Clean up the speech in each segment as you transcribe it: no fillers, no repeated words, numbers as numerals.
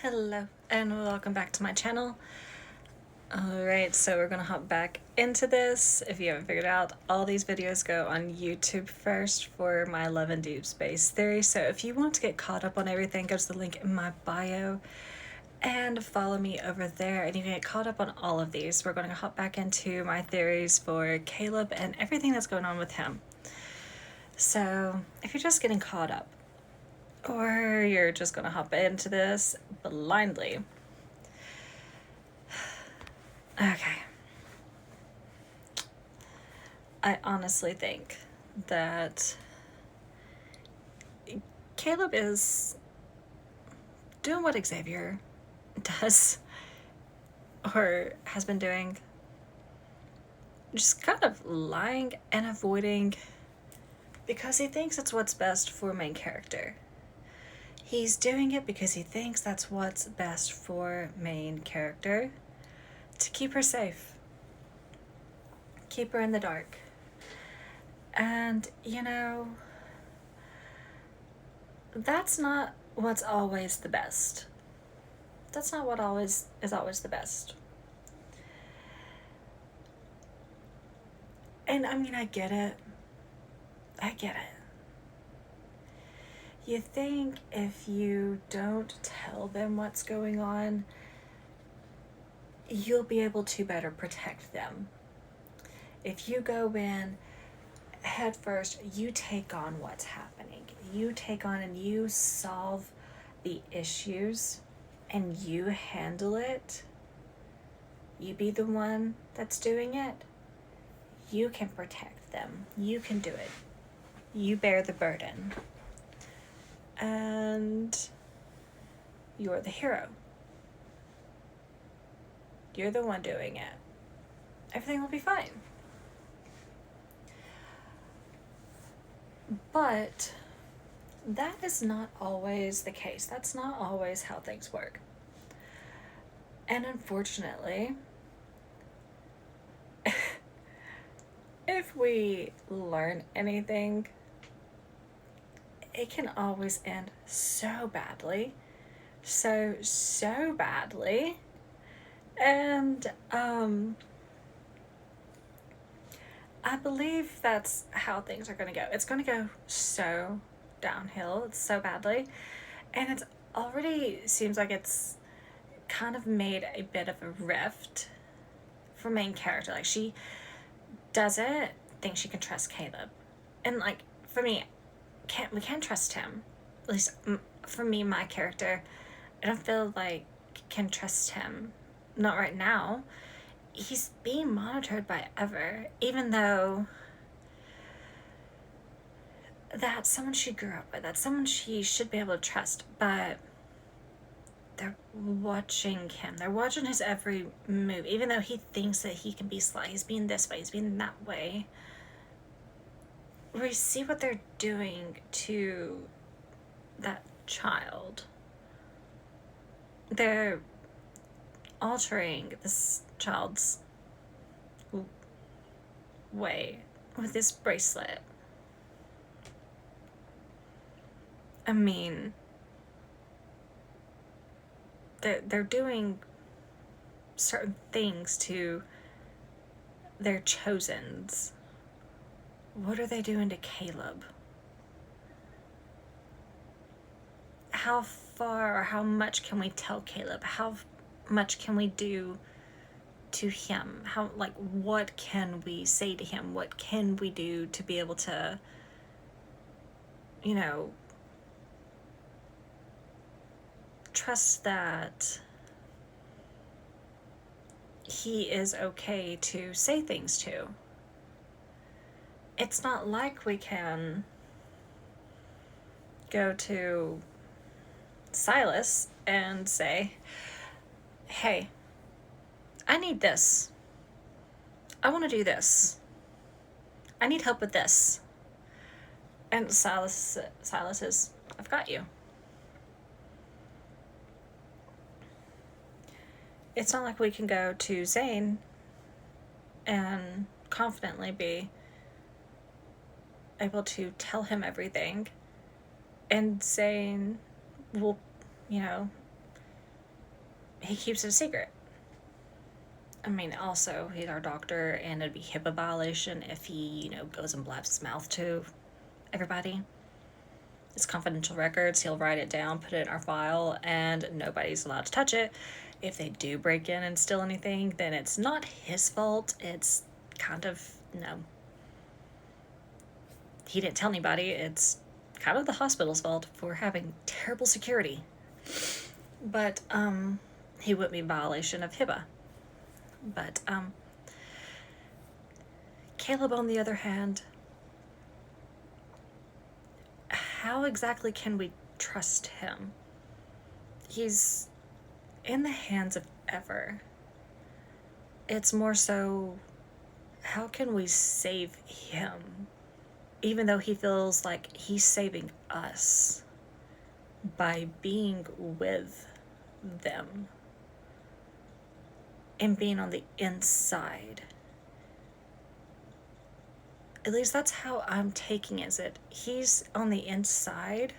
Hello and welcome back to my channel. Alright, so we're gonna hop back into this. If you haven't figured out, all these videos go on YouTube first for my Love and Deep Space theory. So if you want to get caught up on everything, go to the link in my bio and follow me over there and you can get caught up on all of these. We're gonna hop back into my theories for Caleb and everything that's going on with him. So if you're just getting caught up, or you're just gonna hop into this blindly. Okay. I honestly think that Caleb is doing what Xavier does, or has been doing. Just kind of lying and avoiding because he thinks it's what's best for main character. He's doing it because he thinks that's what's best for main character, to keep her safe, keep her in the dark. And, you know, that's not what's always the best. That's not what always the best. And I mean, I get it. You think if you don't tell them what's going on, you'll be able to better protect them. If you go in head first, you take on what's happening. You take on and you solve the issues and you handle it. You be the one that's doing it. You can protect them. You can do it. You bear the burden. And you're the hero. You're the one doing it. Everything will be fine. But that is not always the case. That's not always how things work. And unfortunately, if we learn anything, it can always end so badly. So badly. And I believe that's how things are going to go. It's going to go so downhill. It's so badly. And it's already seems like it's kind of made a bit of a rift for main character. Like, she doesn't think she can trust Caleb. And, like, for me, we can't trust him. At least for me, my character, I don't feel like can trust him. Not right now. He's being monitored by Ever, even though that's someone she grew up with. That's someone she should be able to trust. But they're watching him. They're watching his every move. Even though he thinks that he can be sly. He's being this way. He's being that way. We see what they're doing to that child. They're altering this child's way with this bracelet. I mean, they're doing certain things to their chosens. What are they doing to Caleb? How far or how much can we tell Caleb? How much can we do to him? How, like, what can we say to him? What can we do to be able to, you know, trust that he is okay to say things to? It's not like we can go to Silas and say, hey, I need this. I want to do this. I need help with this. And Silas is, I've got you. It's not like we can go to Zane and confidently be able to tell him everything and Zane will, you know, he keeps it a secret. I mean, also, he's our doctor, and it'd be HIPAA violation if he, goes and blabs his mouth to everybody. It's confidential records. He'll write it down, put it in our file, and nobody's allowed to touch it. If they do break in and steal anything, then it's not his fault. It's kind of, he didn't tell anybody. It's kind of the hospital's fault for having terrible security. But, he wouldn't be in violation of HIPAA. But, Caleb, on the other hand, how exactly can we trust him? He's in the hands of Ever. It's more so, how can we save him? Even though he feels like he's saving us by being with them and being on the inside. At least that's how I'm taking it. Is that he's on the inside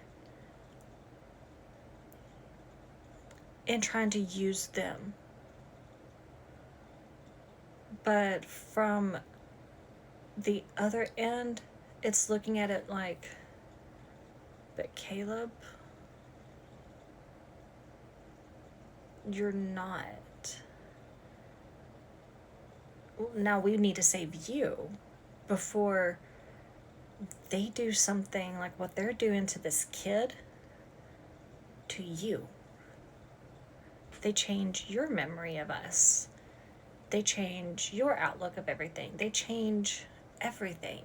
and trying to use them. But from the other end, it's looking at it like, but Caleb, you're not. Now we need to save you before they do something like what they're doing to this kid to you. They change your memory of us. They change your outlook of everything. They change everything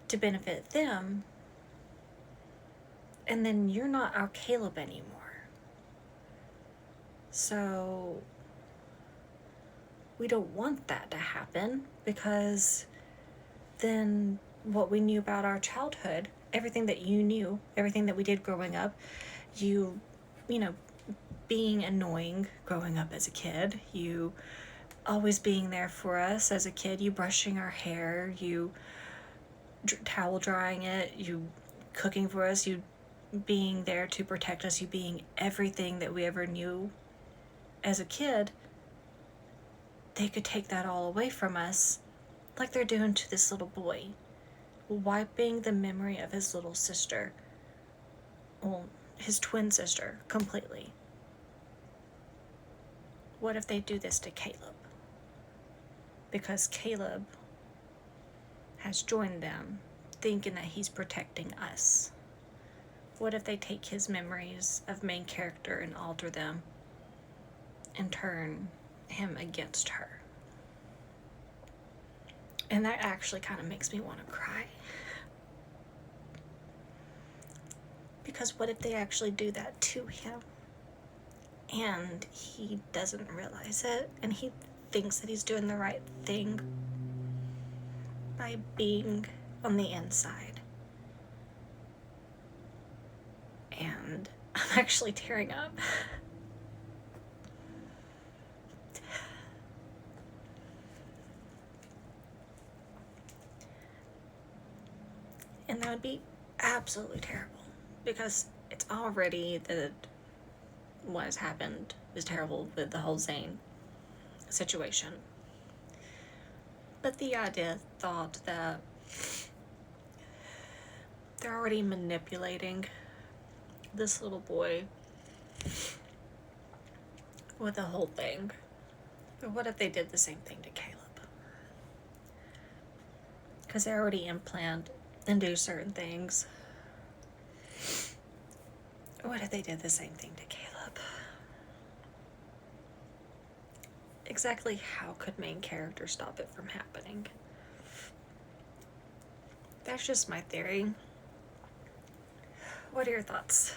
to benefit them. And then you're not our Caleb anymore. So we don't want that to happen, because then what we knew about our childhood, everything that you knew, everything that we did growing up, you being annoying growing up as a kid, you always being there for us as a kid, you brushing our hair, you towel drying it, you cooking for us, you being there to protect us, you being everything that we ever knew as a kid, they could take that all away from us, like they're doing to this little boy, wiping the memory of his little sister, well, his twin sister, completely. What if they do this to Caleb? Because Caleb has joined them, thinking that he's protecting us. What if they take his memories of main character and alter them and turn him against her? And that actually kind of makes me want to cry. Because what if they actually do that to him and he doesn't realize it, and he thinks that he's doing the right thing by being on the inside? And I'm actually tearing up. And that would be absolutely terrible, because it's already that what has happened is terrible with the whole Zane situation. But the thought that they're already manipulating this little boy with the whole thing. But what if they did the same thing to Caleb? Because they already implant and do certain things. What if they did the same thing to Caleb? Exactly how could main character stop it from happening? That's just my theory. What are your thoughts?